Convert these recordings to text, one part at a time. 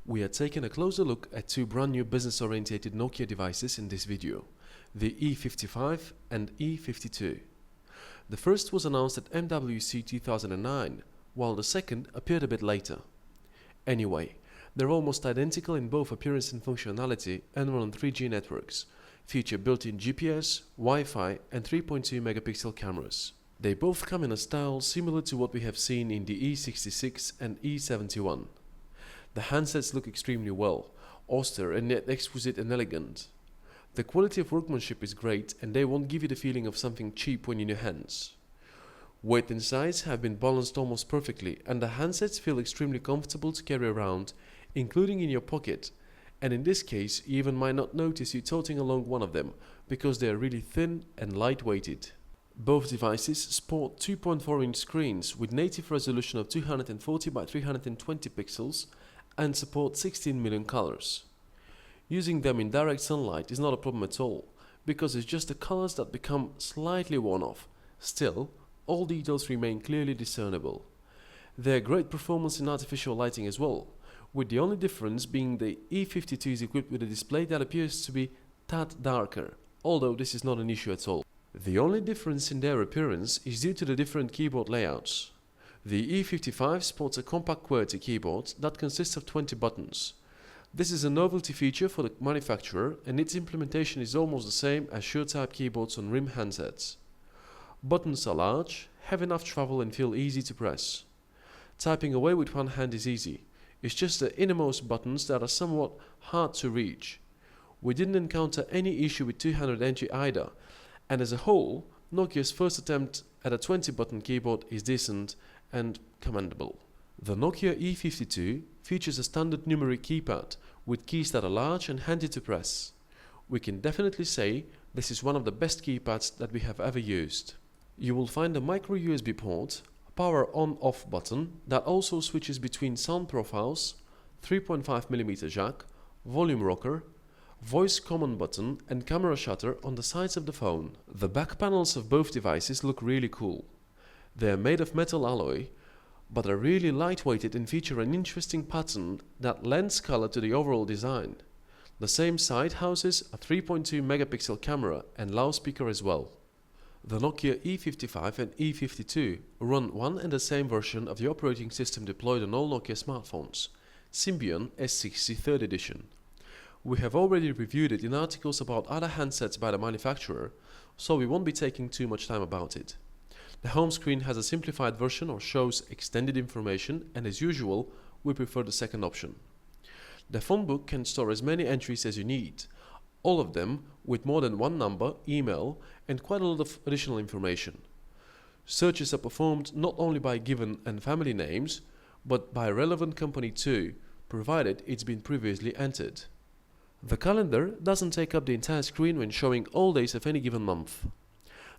We are taking a closer look at two brand new business-oriented Nokia devices in this video, the E55 and E52. The first was announced at MWC 2009, while the second appeared a bit later. Anyway, they're almost identical in both appearance and functionality and run on 3G networks, feature built-in GPS, Wi-Fi and 3.2 megapixel cameras. They both come in a style similar to what we have seen in the E66 and E71. The handsets look extremely well, austere and yet exquisite and elegant. The quality of workmanship is great and they won't give you the feeling of something cheap when in your hands. Weight and size have been balanced almost perfectly and the handsets feel extremely comfortable to carry around, including in your pocket, and in this case you even might not notice you toting along one of them because they are really thin and light-weighted. Both devices sport 2.4-inch screens with native resolution of 240 by 320 pixels and support 16 million colors. Using them in direct sunlight is not a problem at all, because it's just the colors that become slightly worn off. Still, all details remain clearly discernible. They are great performance in artificial lighting as well, with the only difference being the E52 is equipped with a display that appears to be tad darker, although this is not an issue at all. The only difference in their appearance is due to the different keyboard layouts. The E55 sports a compact QWERTY keyboard that consists of 20 buttons. This is a novelty feature for the manufacturer and its implementation is almost the same as SureType keyboards on RIM handsets. Buttons are large, have enough travel and feel easy to press. Typing away with one hand is easy. It's just the innermost buttons that are somewhat hard to reach. We didn't encounter any issue with two-handed entry either, and as a whole, Nokia's first attempt at a 20-button keyboard is decent and commendable. The Nokia E52 features a standard numeric keypad with keys that are large and handy to press. We can definitely say this is one of the best keypads that we have ever used. You will find a micro USB port, a power on-off button that also switches between sound profiles, 3.5mm jack, volume rocker, voice command button and camera shutter on the sides of the phone. The back panels of both devices look really cool. They are made of metal alloy, but are really lightweighted and feature an interesting pattern that lends color to the overall design. The same side houses a 3.2 megapixel camera and loudspeaker as well. The Nokia E55 and E52 run one and the same version of the operating system deployed on all Nokia smartphones, Symbian S60 3rd edition. We have already reviewed it in articles about other handsets by the manufacturer, so we won't be taking too much time about it. The home screen has a simplified version or shows extended information, and as usual, we prefer the second option. The phone book can store as many entries as you need, all of them with more than one number, email, and quite a lot of additional information. Searches are performed not only by given and family names, but by relevant company too, provided it's been previously entered. The calendar doesn't take up the entire screen when showing all days of any given month.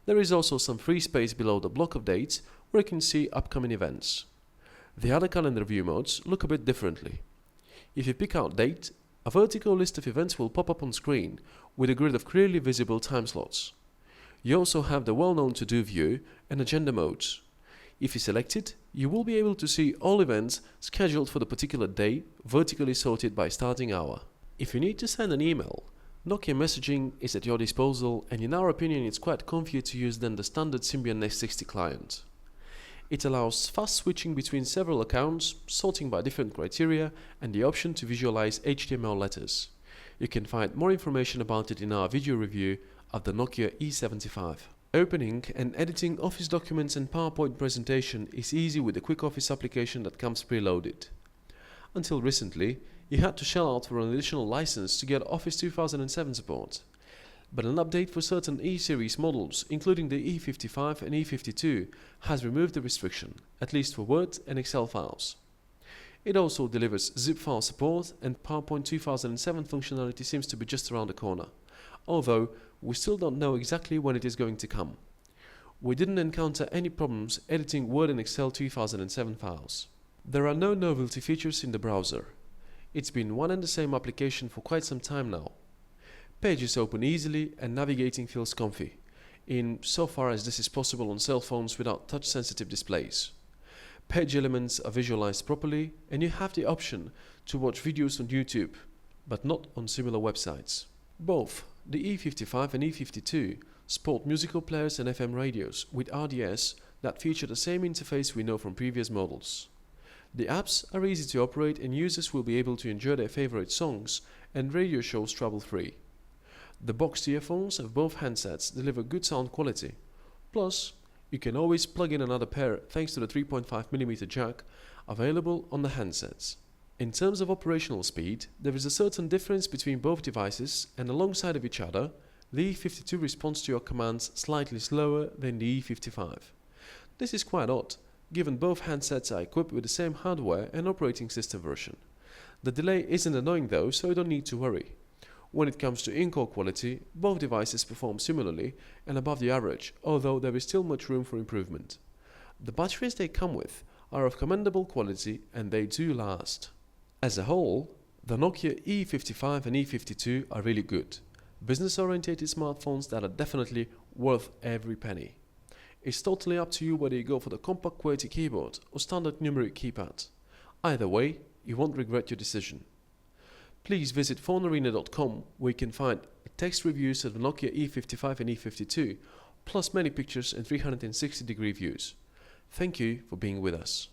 There is also some free space below the block of dates where you can see upcoming events. The other calendar view modes look a bit differently. If you pick out date, a vertical list of events will pop up on screen with a grid of clearly visible time slots. You also have the well-known to-do view and agenda modes. If you select it, you will be able to see all events scheduled for the particular day, vertically sorted by starting hour. If you need to send an email, Nokia Messaging is at your disposal and in our opinion it's quite comfier to use than the standard Symbian S60 client. It allows fast switching between several accounts, sorting by different criteria and the option to visualize HTML letters. You can find more information about it in our video review of the Nokia E75. Opening and editing Office documents and PowerPoint presentation is easy with the Quick Office application that comes preloaded. Until recently, you had to shell out for an additional license to get Office 2007 support. But an update for certain E-series models, including the E55 and E52, has removed the restriction, at least for Word and Excel files. It also delivers zip file support and PowerPoint 2007 functionality seems to be just around the corner, although we still don't know exactly when it is going to come. We didn't encounter any problems editing Word and Excel 2007 files. There are no novelty features in the browser. It's been one and the same application for quite some time now. Pages open easily and navigating feels comfy, in so far as this is possible on cell phones without touch-sensitive displays. Page elements are visualized properly, and you have the option to watch videos on YouTube, but not on similar websites. Both the E55 and E52 sport musical players and FM radios with RDS that feature the same interface we know from previous models. The apps are easy to operate and users will be able to enjoy their favorite songs and radio shows trouble-free. The boxed earphones of both handsets deliver good sound quality. Plus, you can always plug in another pair thanks to the 3.5mm jack available on the handsets. In terms of operational speed, there is a certain difference between both devices, and alongside of each other, the E52 responds to your commands slightly slower than the E55. This is quite odd, given both handsets are equipped with the same hardware and operating system version. The delay isn't annoying though, so you don't need to worry. When it comes to in-call quality, both devices perform similarly and above the average, although there is still much room for improvement. The batteries they come with are of commendable quality and they do last. As a whole, the Nokia E55 and E52 are really good, business-oriented smartphones that are definitely worth every penny. It's totally up to you whether you go for the compact QWERTY keyboard or standard numeric keypad. Either way, you won't regret your decision. Please visit phonearena.com where you can find text reviews of the Nokia E55 and E52, plus many pictures and 360-degree views. Thank you for being with us.